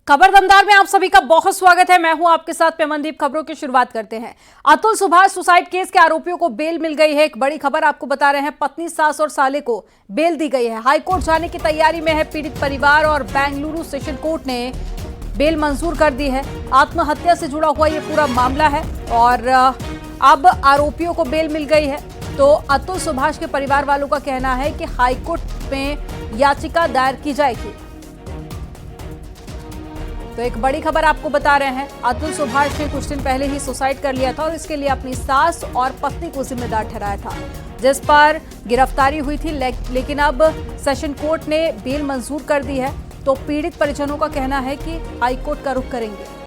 खबर दमदार में आप सभी का बहुत स्वागत है। मैं हूं आपके साथ पेमनदीप। खबरों की शुरुआत करते हैं। अतुल सुभाष सुसाइड केस के आरोपियों को बेल मिल गई है। एक बड़ी खबर आपको बता रहे हैं। पत्नी, सास और साले को बेल दी गई है। हाईकोर्ट जाने की तैयारी में है पीड़ित परिवार और बेंगलुरु सेशन कोर्ट ने बेल मंजूर कर दी है। आत्महत्या से जुड़ा हुआ ये पूरा मामला है और अब आरोपियों को बेल मिल गई है। तो अतुल सुभाष के परिवार वालों का कहना है कि हाईकोर्ट में याचिका दायर की जाएगी। तो एक बड़ी खबर आपको बता रहे हैं। अतुल सुभाष ने कुछ दिन पहले ही सुसाइड कर लिया था और इसके लिए अपनी सास और पत्नी को जिम्मेदार ठहराया था, जिस पर गिरफ्तारी हुई थी। लेकिन अब सेशन कोर्ट ने बेल मंजूर कर दी है। तो पीड़ित परिजनों का कहना है कि हाईकोर्ट का रुख करेंगे।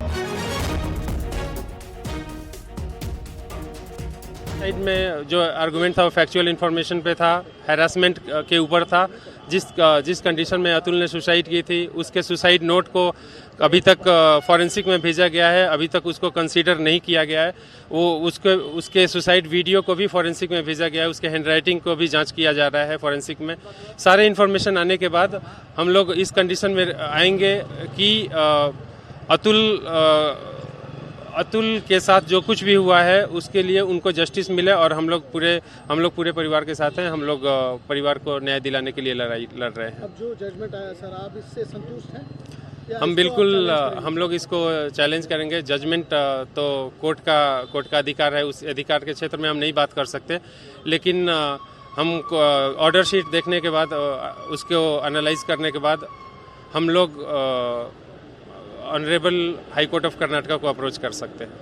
साइड में जो आर्गुमेंट था वो फैक्चुअल इन्फॉर्मेशन पे था, हैरासमेंट के ऊपर था। जिस कंडीशन में अतुल ने सुसाइड की थी उसके सुसाइड नोट को अभी तक फॉरेंसिक में भेजा गया है। अभी तक उसको कंसीडर नहीं किया गया है। वो उसके सुसाइड वीडियो को भी फॉरेंसिक में भेजा गया है। उसके हैंडराइटिंग को भी जांच किया जा रहा है फॉरेंसिक में। सारे इन्फॉर्मेशन आने के बाद हम लोग इस कंडीशन में आएंगे कि अतुल के साथ जो कुछ भी हुआ है उसके लिए उनको जस्टिस मिले और हम लोग पूरे परिवार के साथ हैं। हम लोग परिवार को न्याय दिलाने के लिए लड़ाई लड़ रहे हैं। अब जो जजमेंट आया सर, आप इससे संतुष्ट हैं? हम बिल्कुल हम लोग इसको चैलेंज करेंगे। जजमेंट तो कोर्ट का अधिकार है। उस अधिकार के क्षेत्र में हम नहीं बात कर सकते, लेकिन हम ऑर्डर शीट देखने के बाद उसको एनालाइज करने के बाद हम लोग honourable high court of Karnataka को अप्रोच कर सकते हैं।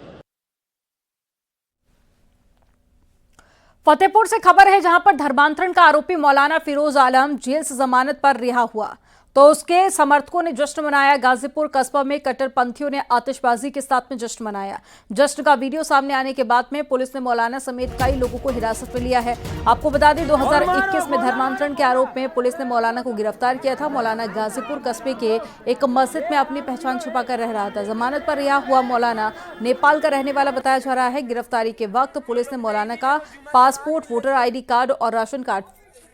फतेहपुर से खबर है, जहां पर धर्मांतरण का आरोपी मौलाना फिरोज आलम जेल से जमानत पर रिहा हुआ तो उसके समर्थकों ने जश्न मनाया। गाजीपुर कस्बा में कट्टरपंथियों ने आतिशबाजी के साथ में जश्न मनाया। जश्न का वीडियो सामने आने के बाद में पुलिस ने मौलाना समेत कई लोगों को हिरासत में लिया है। आपको बता दें 2021 में धर्मांतरण के आरोप में पुलिस ने मौलाना को गिरफ्तार किया था। मौलाना गाजीपुर कस्बे के एक मस्जिद में अपनी पहचान छुपाकर रह रहा था। जमानत पर रिहा हुआ मौलाना नेपाल का रहने वाला बताया जा रहा है। गिरफ्तारी के वक्त पुलिस ने मौलाना का पासपोर्ट, वोटर ID कार्ड और राशन कार्ड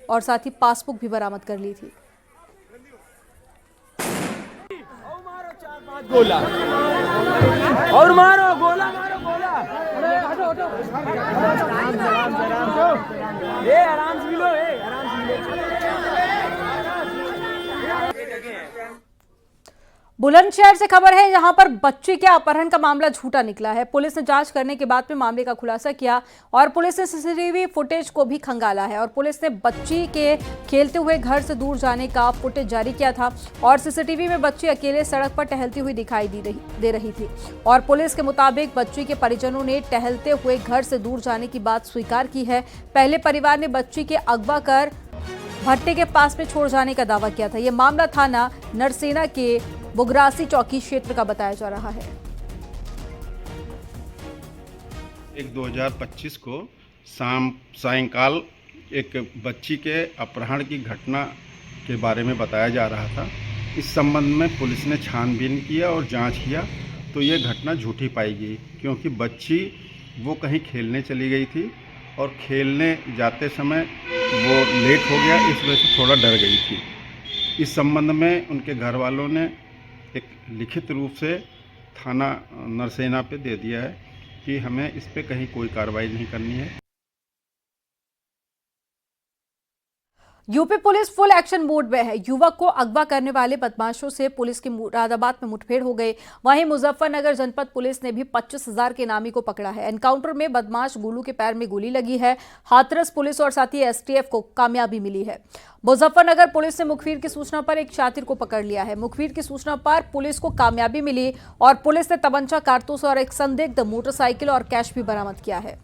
और साथ ही पासबुक भी बरामद कर ली थी। गोला और मारो, गोला मारो, गोला। ये आराम से मिलो, आराम से मिलो। बुलंदशहर से खबर है, यहां पर बच्ची के अपहरण का मामला झूठा निकला है। पुलिस ने जांच करने के बाद में मामले का खुलासा किया और पुलिस ने CCTV फुटेज को भी खंगाला है और पुलिस ने बच्ची के खेलते हुए घर से दूर जाने का फुटेज जारी किया था और CCTV में बच्ची अकेले सड़क पर टहलती हुई दिखाई दे रही थी और पुलिस के मुताबिक बच्ची के परिजनों ने टहलते हुए घर से दूर जाने की बात स्वीकार की है। पहले परिवार ने बच्ची के अगवा कर भट्टे के पास में छोड़ जाने का दावा किया था। यह मामला थाना नरसेना के बुगरासी चौकी क्षेत्र का बताया जा रहा है। 2025 को सायंकाल एक बच्ची के अपहरण की घटना के बारे में बताया जा रहा था। इस संबंध में पुलिस ने छानबीन किया और जांच किया तो ये घटना झूठी पाई गई, क्योंकि बच्ची वो कहीं खेलने चली गई थी और खेलने जाते समय वो लेट हो गया, इस वजह से थोड़ा डर गई थी। इस संबंध में उनके घर वालों ने एक लिखित रूप से थाना नरसेना पे दे दिया है कि हमें इस पे कहीं कोई कार्रवाई नहीं करनी है। UP police full action mode में है। युवक को अगवा करने वाले बदमाशों से पुलिस की मुरादाबाद में मुठभेड़ हो गई। वहीं मुजफ्फरनगर जनपद पुलिस ने भी 25,000 के इनामी को पकड़ा है। एनकाउंटर में बदमाश गोलू के पैर में गोली लगी है। हाथरस पुलिस और साथ ही STF को कामयाबी मिली है। मुजफ्फरनगर पुलिस ने मुखबिर की सूचना पर एक शातिर को पकड़ लिया है। मुखबिर की सूचना पर पुलिस को कामयाबी मिली और पुलिस ने तमंचा, कारतूस और एक संदिग्ध मोटरसाइकिल और कैश भी बरामद किया है।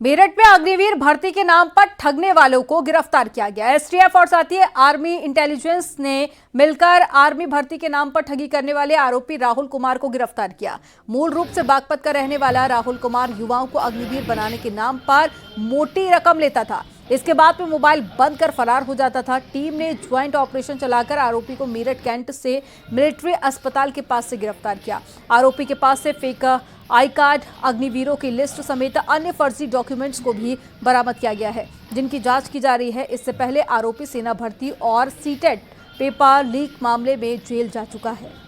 मेरठ में अग्निवीर भर्ती के नाम पर ठगने वालों को गिरफ्तार किया गया। STF और साथ ही आर्मी इंटेलिजेंस ने मिलकर आर्मी भर्ती के नाम पर ठगी करने वाले आरोपी राहुल कुमार को गिरफ्तार किया। मूल रूप से बागपत का रहने वाला राहुल कुमार युवाओं को अग्निवीर बनाने के नाम पर मोटी रकम लेता था। इसके बाद में मोबाइल बंद कर फरार हो जाता था। टीम ने ज्वाइंट ऑपरेशन चलाकर आरोपी को मेरठ कैंट से मिलिट्री अस्पताल के पास से गिरफ्तार किया। आरोपी के पास से फेक आई कार्ड, अग्निवीरों की लिस्ट समेत अन्य फर्जी डॉक्यूमेंट्स को भी बरामद किया गया है, जिनकी जांच की जा रही है। इससे पहले आरोपी सेना भर्ती और सीटेट पेपर लीक मामले में जेल जा चुका है।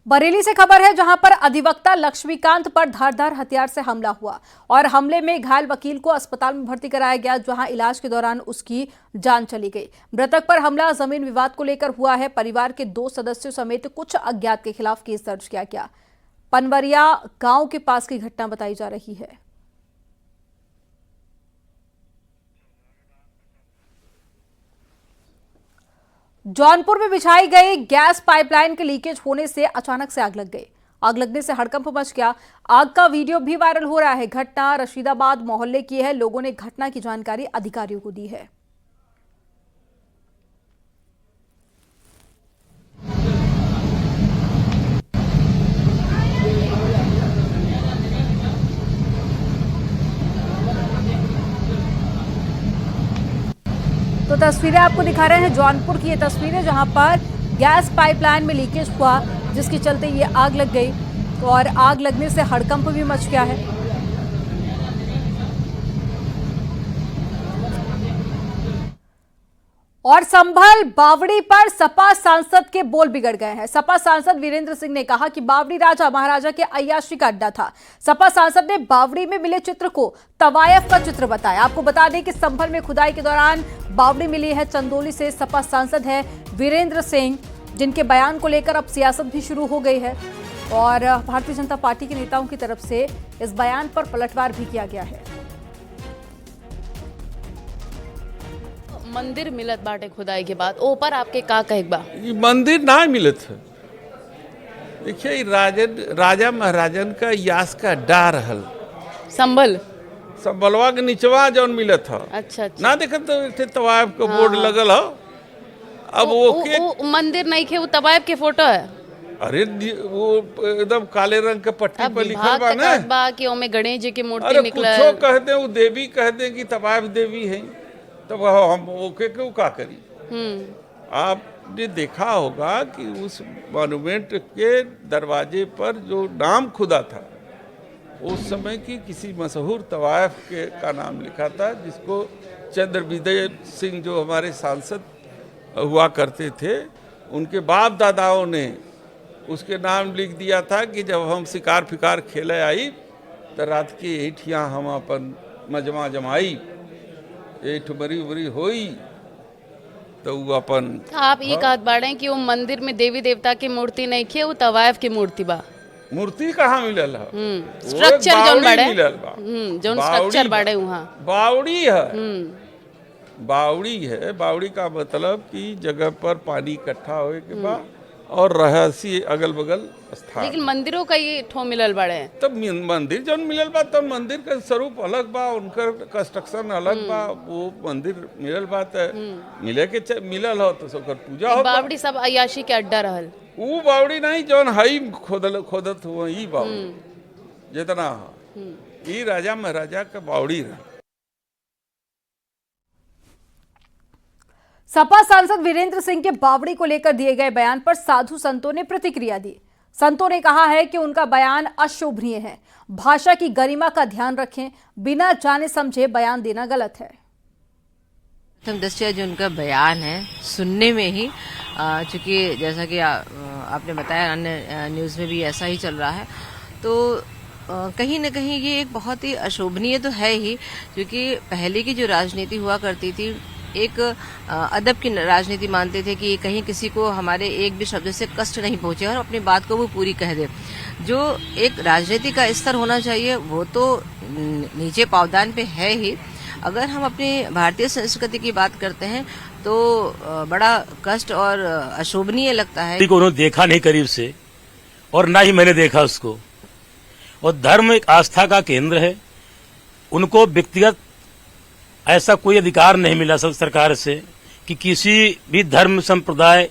बरेली से खबर है, जहां पर अधिवक्ता लक्ष्मीकांत पर धारदार हथियार से हमला हुआ और हमले में घायल वकील को अस्पताल में भर्ती कराया गया, जहां इलाज के दौरान उसकी जान चली गई। मृतक पर हमला जमीन विवाद को लेकर हुआ है। परिवार के 2 सदस्यों समेत कुछ अज्ञात के खिलाफ केस दर्ज किया गया। पनवरिया गांव के पास की घटना बताई जा रही है। जौनपुर में बिछाई गई गैस पाइपलाइन के लीकेज होने से अचानक से आग लग गई। आग लगने से हड़कंप मच गया। आग का वीडियो भी वायरल हो रहा है। घटना रशीदाबाद मोहल्ले की है। लोगों ने घटना की जानकारी अधिकारियों को दी है। तो तस्वीरें आपको दिखा रहे हैं, जौनपुर की ये तस्वीरें, जहां पर गैस पाइपलाइन में लीकेज हुआ, जिसके चलते ये आग लग गई और आग लगने से हड़कंप भी मच गया है। और संभल बावड़ी पर सपा सांसद के बोल बिगड़ गए हैं। सपा सांसद वीरेंद्र सिंह ने कहा कि बावड़ी राजा महाराजा के अय्याशी का अड्डा था। सपा सांसद ने बावड़ी में मिले चित्र को तवायफ का चित्र बताया। आपको बता दें कि संभल में खुदाई के दौरान बावड़ी मिली है। चंदौली से सपा सांसद है वीरेंद्र सिंह, जिनके बयान को लेकर अब सियासत भी शुरू हो गई है और भारतीय जनता पार्टी के नेताओं की तरफ से इस बयान पर पलटवार भी किया गया है। मंदिर मिलत बाटे खुदाई के बाद ऊपर आपके का कहे बा? ये मंदिर ना मिलत है। देखिए राजा महाराजन का यास का अड्डा रहल संभल संभलवा के निचवा जौन मिलत था। अच्छा। ना देखत तो तवायफ का बोर्ड लगल हो। अब वो मंदिर नहीं खे, वो तवायफ के फोटो है। अरे वो एकदम काले रंग के पट्टी पर लिखल बा ना बा कि ओमे गणेश जी की मूर्ति अरे निकला। कुछो कहते वो देवी कहते कि तवायफ देवी है, तब हम ओके क्यों का करी। आपने देखा होगा कि उस मॉन्यूमेंट के दरवाजे पर जो नाम खुदा था, उस समय की किसी मशहूर तवायफ के का नाम लिखा था, जिसको चंद्र विजय सिंह जो हमारे सांसद हुआ करते थे, उनके बाप दादाओं ने उसके नाम लिख दिया था कि जब हम शिकार फिकार खेले आई तो रात की एठियाँ हम अपन मजमा जमाई, एठ मरी उमरी होई तो वो अपन। आप ये कहत बाड़े कि वो मंदिर में देवी देवता की मूर्ति नहीं खे, वो तवायफ की मूर्ति बा। मूर्ति कहाँ मिलल है? स्ट्रक्चर जौन बाड़े मिलल बा। जौन स्ट्रक्चर बाड़े वहाँ बावड़ी है। बावड़ी है। बावड़ी का मतलब कि जगह पर पानी इकट्ठा होए के बाद और रहसी अगल बगल स्थान। लेकिन मंदिरों का ये ठो मिलल बाड़े तब मंदिर जौन मिलल बा, तब मंदिर का स्वरूप अलग बा, उनकर कंस्ट्रक्शन अलग बा। वो मंदिर मिलल बा तो मिले के मिलल हो तो ओकर पूजा हो। बावड़ी सब अय्याशी के अड्डा रहल। वो बावड़ी नहीं जौन हई खोदत हुआ ई बावड़ी जितना ई राजा महाराजा का बावड़ी रहा। सपा सांसद वीरेंद्र सिंह के बावड़ी को लेकर दिए गए बयान पर साधु संतों ने प्रतिक्रिया दी। संतों ने कहा है कि उनका बयान अशोभनीय है। भाषा की गरिमा का ध्यान रखें, बिना जाने समझे बयान देना गलत है। प्रथम दृष्टया जो उनका बयान है सुनने में ही, चूंकि जैसा कि आपने बताया अन्य न्यूज़ में भी ऐसा ही चल रहा है, तो कहीं न कहीं ये एक बहुत ही अशोभनीय तो है ही, क्योंकि पहले की जो राजनीति हुआ करती थी एक अदब की राजनीति मानते थे कि कहीं किसी को हमारे एक भी शब्द से कष्ट नहीं पहुंचे और अपनी बात को वो पूरी कह दे। जो एक राजनीति का स्तर होना चाहिए वो तो नीचे पावदान पे है ही। अगर हम अपनी भारतीय संस्कृति की बात करते हैं तो बड़ा कष्ट और अशोभनीय लगता है। को उन्होंने देखा नहीं करीब से और ना ही मैंने देखा उसको। और धर्म एक आस्था का केंद्र है, उनको व्यक्तिगत ऐसा कोई अधिकार नहीं मिला सब सरकार से कि किसी भी धर्म संप्रदाय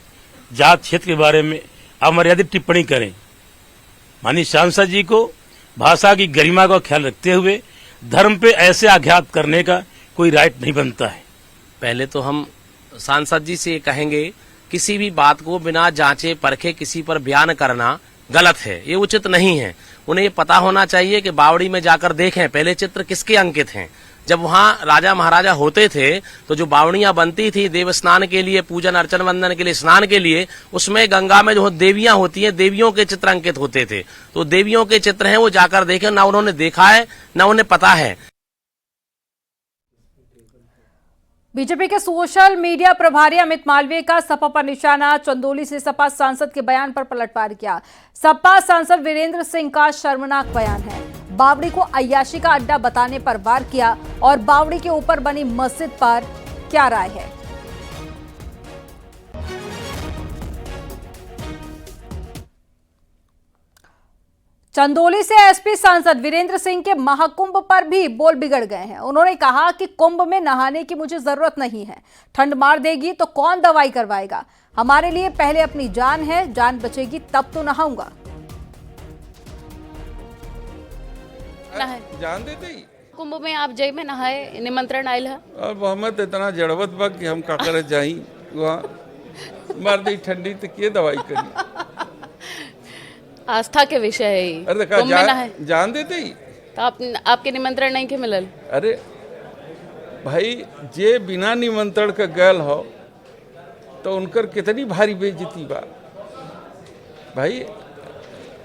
जात क्षेत्र के बारे में अमर्यादित टिप्पणी करें। माननीय सांसद जी को भाषा की गरिमा का ख्याल रखते हुए धर्म पे ऐसे आघात करने का कोई राइट नहीं बनता है। पहले तो हम सांसद जी से कहेंगे, किसी भी बात को बिना जांचे परखे किसी पर बयान करना गलत है, ये उचित नहीं है। उन्हें ये पता होना चाहिए कि बावड़ी में जाकर देखें पहले चित्र किसके अंकित हैं। जब वहाँ राजा महाराजा होते थे तो जो बावड़ियां बनती थी देव स्नान के लिए, पूजन अर्चन वंदन के लिए, स्नान के लिए, उसमें गंगा में जो देवियां होती हैं देवियों के चित्र अंकित होते थे। तो देवियों के चित्र हैं वो जाकर देखें, ना उन्होंने देखा है ना उन्हें पता है। बीजेपी के सोशल मीडिया प्रभारी अमित मालवीय का सपा पर निशाना, चंदौली से सपा सांसद के बयान पर पलटवार किया। सपा सांसद वीरेंद्र सिंह का शर्मनाक बयान है, बावड़ी को अय्याशी का अड्डा बताने पर वार किया। और बावड़ी के ऊपर बनी मस्जिद पर क्या राय है? चंदौली से एसपी सांसद वीरेंद्र सिंह के महाकुंभ पर भी बोल बिगड़ गए हैं। उन्होंने कहा कि कुंभ में नहाने की मुझे जरूरत नहीं है, ठंड मार देगी तो कौन दवाई करवाएगा। हमारे लिए पहले अपनी जान है, जान बचेगी तब तो नहाऊंगा। जान देते ही कुंभ में आप जय में नहाए, निमंत्रण आयल है। अब हमें तो इतना जड़वत बा कि हम का करे जाई वहाँ मार दी ठंडी तो के दवाई करी। आस्था के विषय है ये। अरे देखा जान देते ही तो आपके निमंत्रण नहीं के मिलल। अरे भाई जे बिना निमंत्रण का गैल हो तो उनकर कितनी भारी बेइज्जती बा भाई।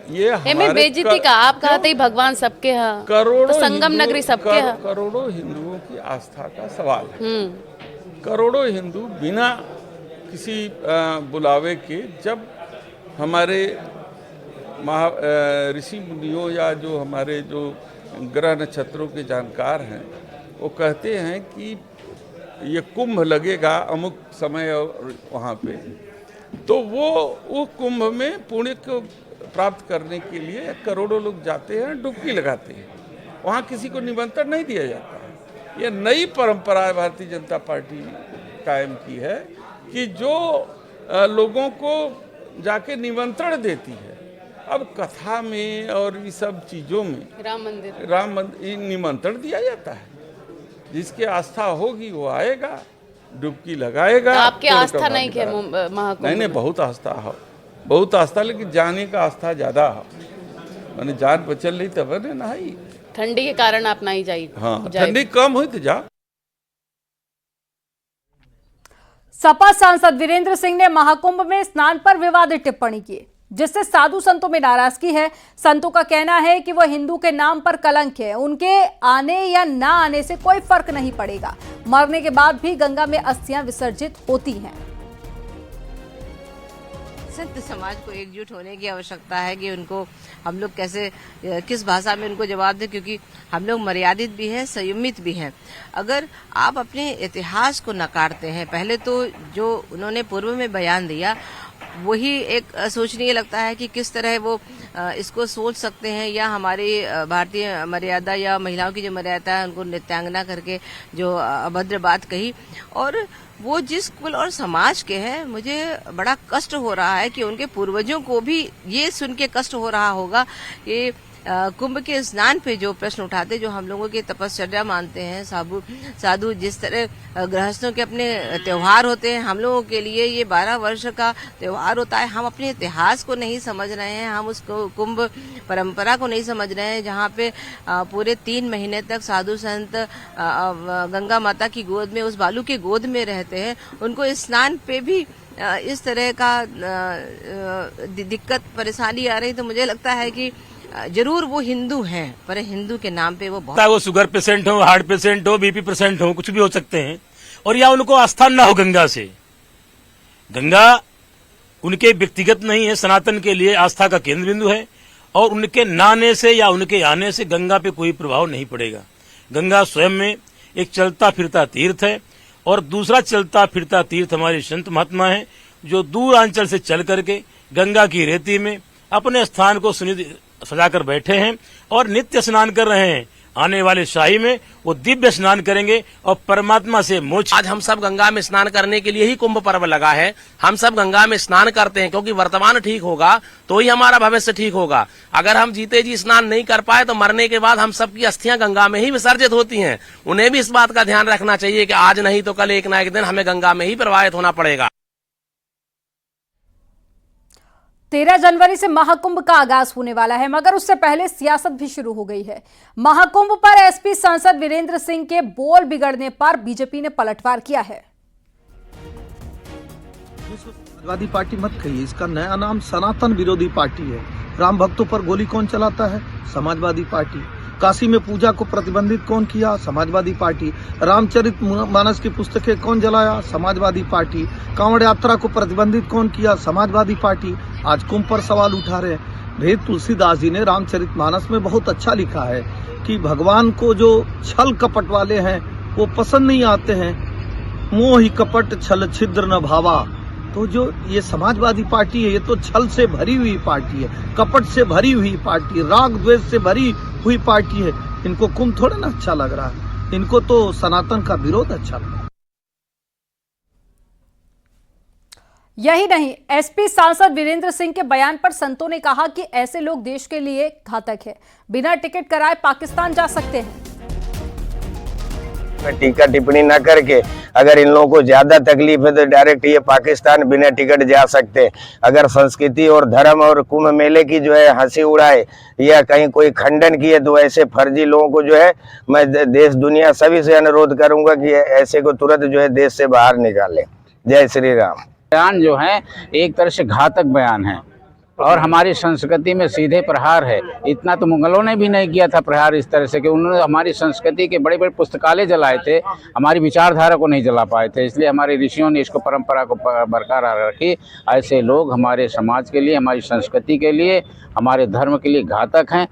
ये हमारे बेइज्जती का आप कहते ही भगवान सबके हैं, करोड़ों तो संगम नगरी सबके है। करोड़ों हिंदुओं की आस्था का सवाल है। करोड़ों हिंदू बिना किसी बुलावे के जब हमारे ऋषि मुनियों या जो हमारे जो ग्रह नक्षत्रों के जानकार हैं वो कहते हैं कि ये कुंभ लगेगा अमुक समय और वहाँ पे, तो वो कुंभ में पुण्य को प्राप्त करने के लिए करोड़ों लोग जाते हैं, डुबकी लगाते हैं। वहाँ किसी को निमंत्रण नहीं दिया जाता। ये नई परंपरा है भारतीय जनता पार्टी कायम की है कि जो लोगों को जाके निमंत्रण देती है। अब कथा में और ये सब चीज़ों में राम मंदिर निमंत्रण दिया जाता है। जिसकी आस्था होगी वो आएगा, डुबकी लगाएगा। तो आपकी आस्था नहीं है महाकुंभ? नहीं, बहुत आस्था है, बहुत आस्था, लेकिन जाने का आस्था ज्यादा है। मैंने जान बचल नहीं तब ने नहाई। ठंडी के कारण आप नहीं जाइए। हाँ, ठंडी कम हुई तो जा। सपा सांसद वीरेंद्र सिंह ने महाकुंभ में स्नान पर विवादित टिप्पणी की, जिससे साधु संतों में नाराजगी है। संतों का कहना है कि वह हिंदू के नाम पर कलंक है, उनके आने या ना आने से कोई फर्क नहीं पड़ेगा। मरने के बाद भी गंगा में अस्थियां विसर्जित होती हैं। संत समाज को एकजुट होने की आवश्यकता है कि उनको हम लोग कैसे, किस भाषा में उनको जवाब दें, क्योंकि हम लोग मर्यादित भी हैं, संयमित भी हैं। अगर आप अपने इतिहास को नकारते हैं, पहले तो जो उन्होंने पूर्व में बयान दिया वही एक सोचनीय लगता है कि किस तरह वो इसको सोच सकते हैं, या हमारी भारतीय मर्यादा या महिलाओं की जो मर्यादा है उनको नित्यांगना करके जो अभद्र बात कही। और वो जिस कुल और समाज के हैं, मुझे बड़ा कष्ट हो रहा है कि उनके पूर्वजों को भी ये सुन के कष्ट हो रहा होगा कि कुंभ के स्नान पे जो प्रश्न उठाते, जो हम लोगों की तपश्चर्या मानते हैं, साधु जिस तरह गृहस्थों के अपने त्योहार होते हैं, हम लोगों के लिए ये 12 वर्ष का त्योहार होता है। हम अपने इतिहास को नहीं समझ रहे हैं, हम उसको कुंभ परंपरा को नहीं समझ रहे हैं, जहाँ पे पूरे 3 महीने तक साधु संत गंगा माता की गोद में, उस बालू के गोद में रहते हैं। उनको स्नान पे भी इस तरह का दिक्कत परेशानी आ रही, तो मुझे लगता है कि जरूर वो हिंदू हैं, पर हिंदू के नाम पे वो शुगर पेशेंट हो, हार्ट पेशेंट हो, बीपी पेशेंट हो, कुछ भी हो सकते हैं, और या उनको आस्था न हो गंगा से। गंगा उनके व्यक्तिगत नहीं है, सनातन के लिए आस्था का केंद्र बिंदु है, और उनके नहाने से या उनके आने से गंगा पे कोई प्रभाव नहीं पड़ेगा। गंगा स्वयं में एक चलता फिरता तीर्थ है, और दूसरा चलता फिरता तीर्थ हमारे संत महात्मा हैं, जो दूर अंचल से चल करके गंगा की रेती में अपने स्थान को सजाकर बैठे हैं और नित्य स्नान कर रहे हैं। आने वाले शाही में वो दिव्य स्नान करेंगे और परमात्मा से मोक्ष। आज हम सब गंगा में स्नान करने के लिए ही कुंभ पर्व लगा है। हम सब गंगा में स्नान करते हैं क्योंकि वर्तमान ठीक होगा तो ही हमारा भविष्य ठीक होगा। अगर हम जीते जी स्नान नहीं कर पाए तो मरने के बाद हम सबकी अस्थियां गंगा में ही विसर्जित होती हैं। उन्हें भी इस बात का ध्यान रखना चाहिए कि आज नहीं तो कल एक ना एक दिन हमें गंगा में ही प्रवाहित होना पड़ेगा। 13 जनवरी से महाकुंभ का आगाज होने वाला है, मगर उससे पहले सियासत भी शुरू हो गई है। महाकुंभ पर एसपी सांसद वीरेंद्र सिंह के बोल बिगड़ने पर बीजेपी ने पलटवार किया है। समाजवादी पार्टी मत कहिए, इसका नया नाम सनातन विरोधी पार्टी है। राम भक्तों पर गोली कौन चलाता है? समाजवादी पार्टी। काशी में पूजा को प्रतिबंधित कौन किया? समाजवादी पार्टी। रामचरित मानस की पुस्तकें कौन जलाया? समाजवादी पार्टी। कांवड़ यात्रा को प्रतिबंधित कौन किया? समाजवादी पार्टी। आज कुंभ पर सवाल उठा रहे हैं। वेद तुलसीदास जी ने रामचरित मानस में बहुत अच्छा लिखा है कि भगवान को जो छल कपट वाले हैं वो पसंद नहीं आते हैं। मोह ही कपट छल छिद्र न भावा। तो जो ये समाजवादी पार्टी है ये तो छल से भरी हुई पार्टी है, कपट से भरी हुई पार्टी, राग द्वेष से भरी हुई पार्टी है। इनको कुंभ थोड़ा ना अच्छा लग रहा है, इनको तो सनातन का विरोध अच्छा लग रहा है। यही नहीं, एसपी सांसद वीरेंद्र सिंह के बयान पर संतों ने कहा कि ऐसे लोग देश के लिए घातक है, बिना टिकट कराए पाकिस्तान जा सकते हैं। टीका टिप्पणी न करके अगर इन लोगों को ज्यादा तकलीफ है तो डायरेक्ट ये पाकिस्तान बिना टिकट जा सकते हैं। अगर संस्कृति और धर्म और कुंभ मेले की जो है हंसी उड़ाए या कहीं कोई खंडन किए तो ऐसे फर्जी लोगों को जो है मैं देश दुनिया सभी से अनुरोध करूंगा कि ऐसे को तुरंत जो है देश से बाहर निकालें। जय श्री राम। बयान जो है एक तरह से घातक बयान है और हमारी संस्कृति में सीधे प्रहार है। इतना तो मुगलों ने भी नहीं किया था प्रहार इस तरह से कि उन्होंने हमारी संस्कृति के बड़े बड़े पुस्तकालय जलाए थे, हमारी विचारधारा को नहीं जला पाए थे। इसलिए हमारे ऋषियों ने इसको परंपरा को बरकरार रखी। ऐसे लोग हमारे समाज के लिए, हमारी संस्कृति के लिए, हमारे धर्म के लिए घातक हैं।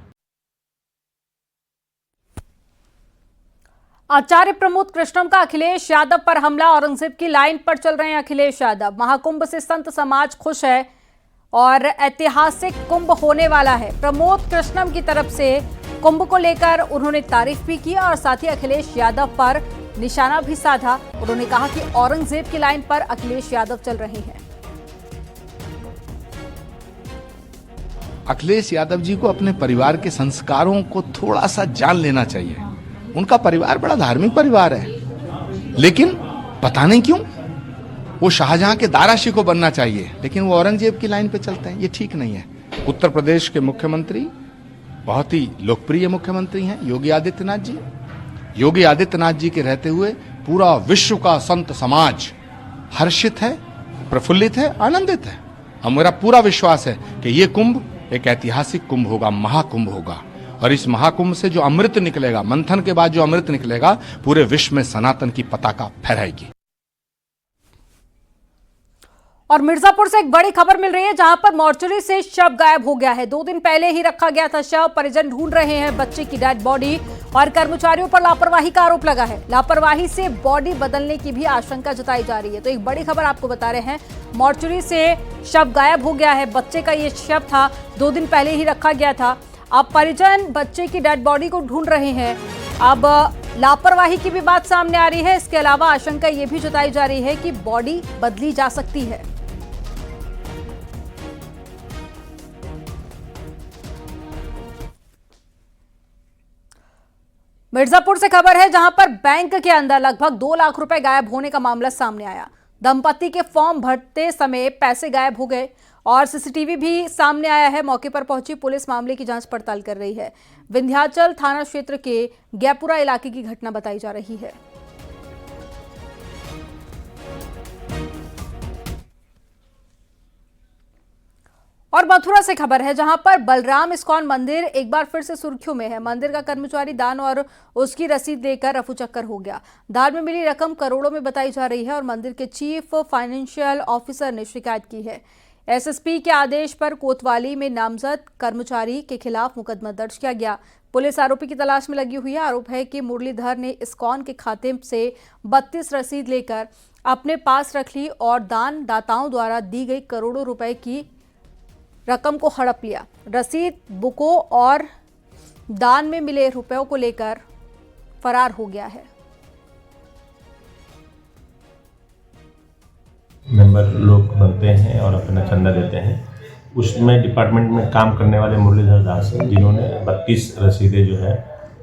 आचार्य प्रमोद कृष्णम का अखिलेश यादव पर हमला, औरंगजेब की लाइन पर चल रहे हैं अखिलेश यादव। महाकुंभ से संत समाज खुश है और ऐतिहासिक कुंभ होने वाला है। प्रमोद कृष्णम की तरफ से कुंभ को लेकर उन्होंने तारीफ भी की और साथ ही अखिलेश यादव पर निशाना भी साधा। उन्होंने कहा कि औरंगजेब की लाइन पर अखिलेश यादव चल रहे हैं। अखिलेश यादव जी को अपने परिवार के संस्कारों को थोड़ा सा जान लेना चाहिए। उनका परिवार बड़ा धार्मिक परिवार है, लेकिन पता नहीं क्यों वो शाहजहां के दाराशी को बनना चाहिए, लेकिन वो औरंगजेब की लाइन पे चलते हैं। ये ठीक नहीं है। उत्तर प्रदेश के मुख्यमंत्री बहुत ही लोकप्रिय मुख्यमंत्री हैं योगी आदित्यनाथ जी। योगी आदित्यनाथ जी के रहते हुए पूरा विश्व का संत समाज हर्षित है, प्रफुल्लित है, आनंदित है। और मेरा पूरा विश्वास है कि ये कुंभ एक ऐतिहासिक कुंभ होगा, महाकुंभ होगा। और इस महाकुंभ से जो अमृत निकलेगा, मंथन के बाद जो अमृत निकलेगा, पूरे विश्व में सनातन की पताका फहराएगी। और मिर्जापुर से एक बड़ी खबर मिल रही है, जहां पर मोर्चरी से शव गायब हो गया है। 2 दिन पहले ही रखा गया था शव। परिजन ढूंढ रहे हैं बच्चे की डेड बॉडी और कर्मचारियों पर लापरवाही का आरोप लगा है। लापरवाही से बॉडी बदलने की भी आशंका जताई जा रही है। तो एक बड़ी खबर आपको बता रहे हैं, मोर्चरी से शव गायब हो गया है। बच्चे का ये शव था, 2 दिन पहले ही रखा गया था। अब परिजन बच्चे की डेड बॉडी को ढूंढ रहे हैं। अब लापरवाही की भी बात सामने आ रही है। इसके अलावा आशंका ये भी जताई जा रही है कि बॉडी बदली जा सकती है। मिर्जापुर से खबर है, जहां पर बैंक के अंदर लगभग 2 लाख रुपए गायब होने का मामला सामने आया। दंपति के फॉर्म भरते समय पैसे गायब हो गए और सीसीटीवी भी सामने आया है। मौके पर पहुंची पुलिस मामले की जांच पड़ताल कर रही है। विंध्याचल थाना क्षेत्र के गैपुरा इलाके की घटना बताई जा रही है। और मथुरा से खबर है, जहां पर बलराम इस्कॉन मंदिर एक बार फिर से सुर्खियों में है। मंदिर का कर्मचारी दान और उसकी रसीद लेकर रफूचक्कर हो गया। दान में मिली रकम करोड़ों में बताई जा रही है और मंदिर के चीफ फाइनेंशियल ऑफिसर ने शिकायत की है। एसएसपी के आदेश पर कोतवाली में नामजद कर्मचारी के खिलाफ मुकदमा दर्ज किया गया। पुलिस आरोपी की तलाश में लगी हुई है। आरोप है कि मुरलीधर ने इस्कॉन के खाते से 32 रसीद लेकर अपने पास रख ली और दान दाताओं द्वारा दी गई करोड़ों रुपए की रकम को हड़प लिया। रसीद बुकों और दान में मिले रुपयों को लेकर फरार हो गया है। मेंबर लोग बनते हैं और अपना चंदा देते हैं। उसमें डिपार्टमेंट में काम करने वाले मुरलीधर दास हैं, जिन्होंने 32 रसीदें जो है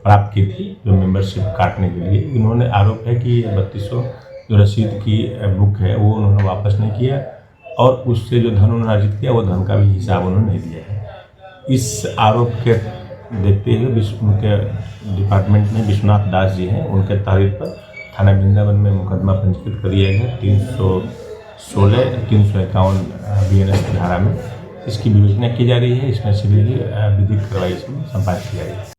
प्राप्त की थी जो मेंबरशिप काटने के लिए। इन्होंने आरोप है कि 3200 जो रसीद की बुक है वो उन्होंने वापस नहीं किया और उससे जो धन उन्होंने अर्जित किया वो धन का भी हिसाब उन्होंने नहीं दिया है। इस आरोप के देखते हुए उनके डिपार्टमेंट में विश्वनाथ दास जी हैं, उनके तहरीर पर थाना वृंदावन में मुकदमा पंजीकृत कर दिया गया 316 351 BNS की धारा में। इसकी विवेचना की जा रही है। इसमें सभी विधिक कार्रवाई इसमें संपादित की जा रही है।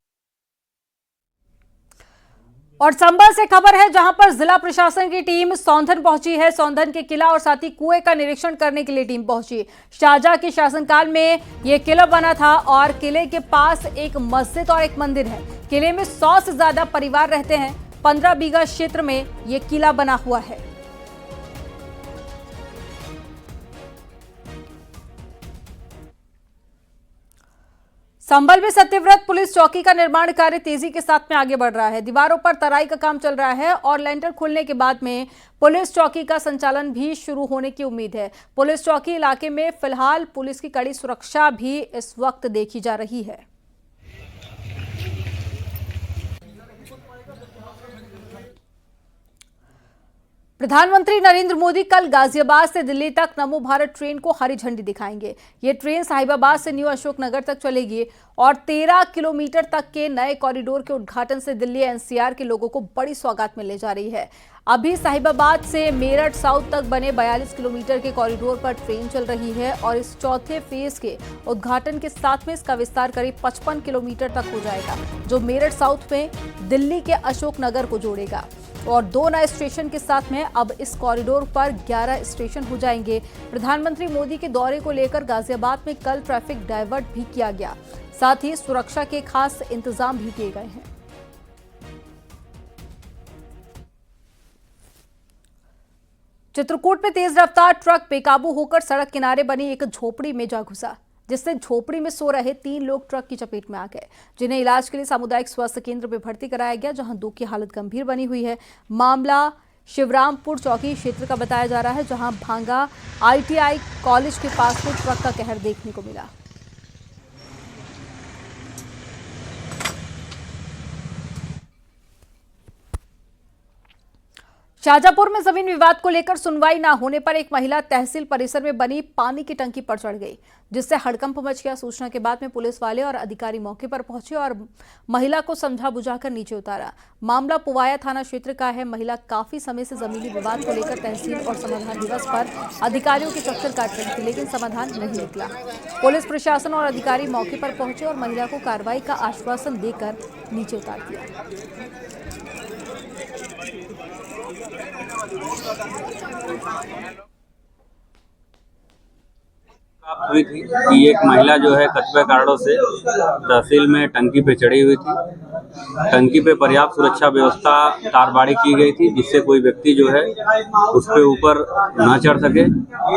और संभल से खबर है जहां पर जिला प्रशासन की टीम सौंधन पहुंची है। सौंधन के किला और साथ ही कुएं का निरीक्षण करने के लिए टीम पहुंची। शाहजहां के शासनकाल में यह किला बना था और किले के पास एक मस्जिद और एक मंदिर है। किले में 100 से ज्यादा परिवार रहते हैं। 15 बीघा क्षेत्र में यह किला बना हुआ है। संभल में सत्यव्रत पुलिस चौकी का निर्माण कार्य तेजी के साथ में आगे बढ़ रहा है। दीवारों पर तराई का काम चल रहा है और लेंटर खुलने के बाद में पुलिस चौकी का संचालन भी शुरू होने की उम्मीद है। पुलिस चौकी इलाके में फिलहाल पुलिस की कड़ी सुरक्षा भी इस वक्त देखी जा रही है। प्रधानमंत्री नरेंद्र मोदी कल गाजियाबाद से दिल्ली तक नमो भारत ट्रेन को हरी झंडी दिखाएंगे। ये ट्रेन साहिबाबाद से न्यू अशोकनगर तक चलेगी और 13 किलोमीटर तक के नए कॉरिडोर के उद्घाटन से दिल्ली एनसीआर के लोगों को बड़ी सौगात मिलने जा रही है। अभी साहिबाबाद से मेरठ साउथ तक बने 42 किलोमीटर के कॉरिडोर पर ट्रेन चल रही है और इस चौथे फेज के उद्घाटन के साथ में इसका विस्तार करीब 55 किलोमीटर तक हो जाएगा, जो मेरठ साउथ में दिल्ली के अशोकनगर को जोड़ेगा। और 2 नए स्टेशन के साथ में अब इस कॉरिडोर पर 11 स्टेशन हो जाएंगे। प्रधानमंत्री मोदी के दौरे को लेकर गाजियाबाद में कल ट्रैफिक डाइवर्ट भी किया गया, साथ ही सुरक्षा के खास इंतजाम भी किए गए हैं। चित्रकूट में तेज रफ्तार ट्रक बेकाबू होकर सड़क किनारे बनी एक झोपड़ी में जा घुसा, जिससे झोपड़ी में सो रहे 3 लोग ट्रक की चपेट में आ गए, जिन्हें इलाज के लिए सामुदायिक स्वास्थ्य केंद्र में भर्ती कराया गया, जहां 2 की हालत गंभीर बनी हुई है। मामला शिवरामपुर चौकी क्षेत्र का बताया जा रहा है, जहां भांगा ITI कॉलेज के पास में ट्रक का कहर देखने को मिला। शाहजहांपुर में जमीन विवाद को लेकर सुनवाई न होने पर एक महिला तहसील परिसर में बनी पानी की टंकी पर चढ़ गई, जिससे हड़कंप मच गया। सूचना के बाद में पुलिस वाले और अधिकारी मौके पर पहुंचे और महिला को समझा बुझाकर नीचे उतारा। मामला पुवाया थाना क्षेत्र का है। महिला काफी समय से जमीनी विवाद को लेकर तहसील और समाधान दिवस पर अधिकारियों के चक्कर काट रही थी, लेकिन समाधान नहीं निकला। पुलिस प्रशासन और अधिकारी मौके पर पहुंचे और महिला को कार्रवाई का आश्वासन देकर नीचे उतार दिया। प्राप्त हुई थी कि एक महिला जो है कतिपय कारणों से तहसील में टंकी पे चढ़ी हुई थी। टंकी पे पर्याप्त सुरक्षा व्यवस्था तारबाड़ी की गई थी, जिससे कोई व्यक्ति जो है उस पे ऊपर न चढ़ सके।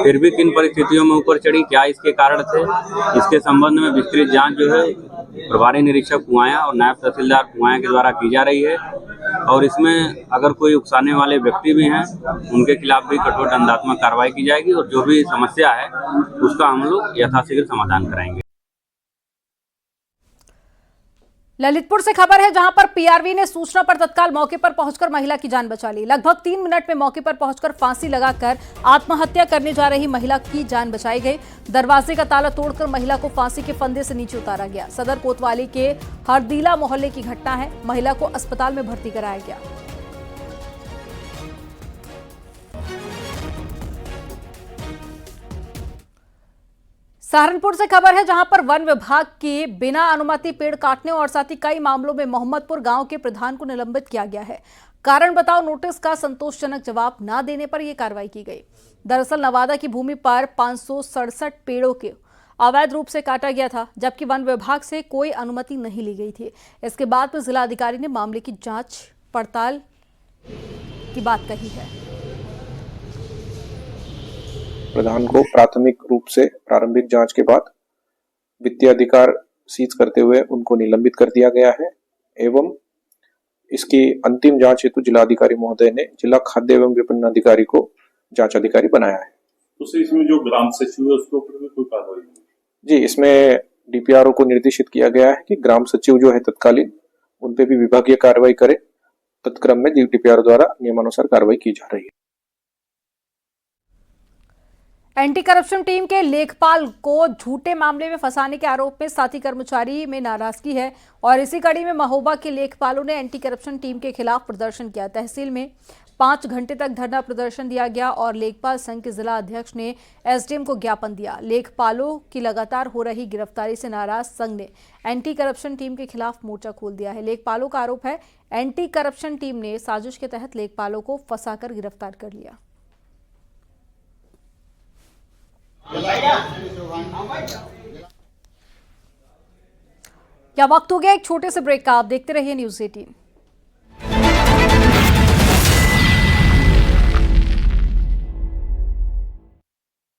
फिर भी किन परिस्थितियों में ऊपर चढ़ी, क्या इसके कारण थे, इसके संबंध में विस्तृत जांच जो है प्रभारी निरीक्षक पुवाया और नायब तहसीलदार पुवाया के द्वारा की जा रही है। और इसमें अगर कोई उकसाने वाले व्यक्ति भी हैं, उनके खिलाफ भी कठोर दंडात्मक कार्रवाई की जाएगी और जो भी समस्या है उसका हम लोग यथाशीघ्र समाधान कराएंगे। ललितपुर से खबर है, जहां पर पीआरवी ने सूचना पर तत्काल मौके पर पहुंचकर महिला की जान बचा ली। लगभग 3 मिनट में मौके पर पहुंचकर फांसी लगाकर आत्महत्या करने जा रही महिला की जान बचाई गई। दरवाजे का ताला तोड़कर महिला को फांसी के फंदे से नीचे उतारा गया। सदर कोतवाली के हरदीला मोहल्ले की घटना है। महिला को अस्पताल में भर्ती कराया गया। सहारनपुर से खबर है, जहां पर वन विभाग की बिना अनुमति पेड़ काटने और साथ ही कई मामलों में मोहम्मदपुर गांव के प्रधान को निलंबित किया गया है। कारण बताओ नोटिस का संतोषजनक जवाब न देने पर यह कार्रवाई की गई। दरअसल नवादा की भूमि पर 567 पेड़ों के अवैध रूप से काटा गया था, जबकि वन विभाग से कोई अनुमति नहीं ली गई थी। इसके बाद में जिलाधिकारी ने मामले की जांच पड़ताल की बात कही है। प्रधान को प्राथमिक रूप से प्रारंभिक जांच के बाद वित्तीय अधिकार सीज करते हुए उनको निलंबित कर दिया गया है एवं इसकी अंतिम जांच हेतु जिलाधिकारी महोदय ने जिला खाद्य एवं विपणन अधिकारी को जांच अधिकारी बनाया है। तो इसमें जो ग्राम सचिव है उसके ऊपर भी कोई कार्रवाई नहीं? जी, इसमें डीपीआरओ को निर्देशित किया गया है कि ग्राम सचिव जो है तत्कालीन उन पे भी विभागीय कार्रवाई करे। तत्क्रम में डीपीआरओ द्वारा नियमानुसार कार्रवाई की जा रही है। एंटी करप्शन टीम के लेखपाल को झूठे मामले में फंसाने के आरोप में साथी कर्मचारी में नाराजगी है और इसी कड़ी में महोबा के लेखपालों ने एंटी करप्शन टीम के खिलाफ प्रदर्शन किया। तहसील में 5 घंटे तक धरना प्रदर्शन दिया गया और लेखपाल संघ के जिला अध्यक्ष ने एसडीएम को ज्ञापन दिया। लेखपालों की लगातार हो रही गिरफ्तारी से नाराज संघ ने एंटी करप्शन टीम के खिलाफ मोर्चा खोल दिया है। लेखपालों का आरोप है एंटी करप्शन टीम ने साजिश के तहत लेखपालों को फंसाकर गिरफ्तार कर लिया। क्या वक्त हो गया एक छोटे से ब्रेक का। आप देखते रहिए न्यूज़ 18।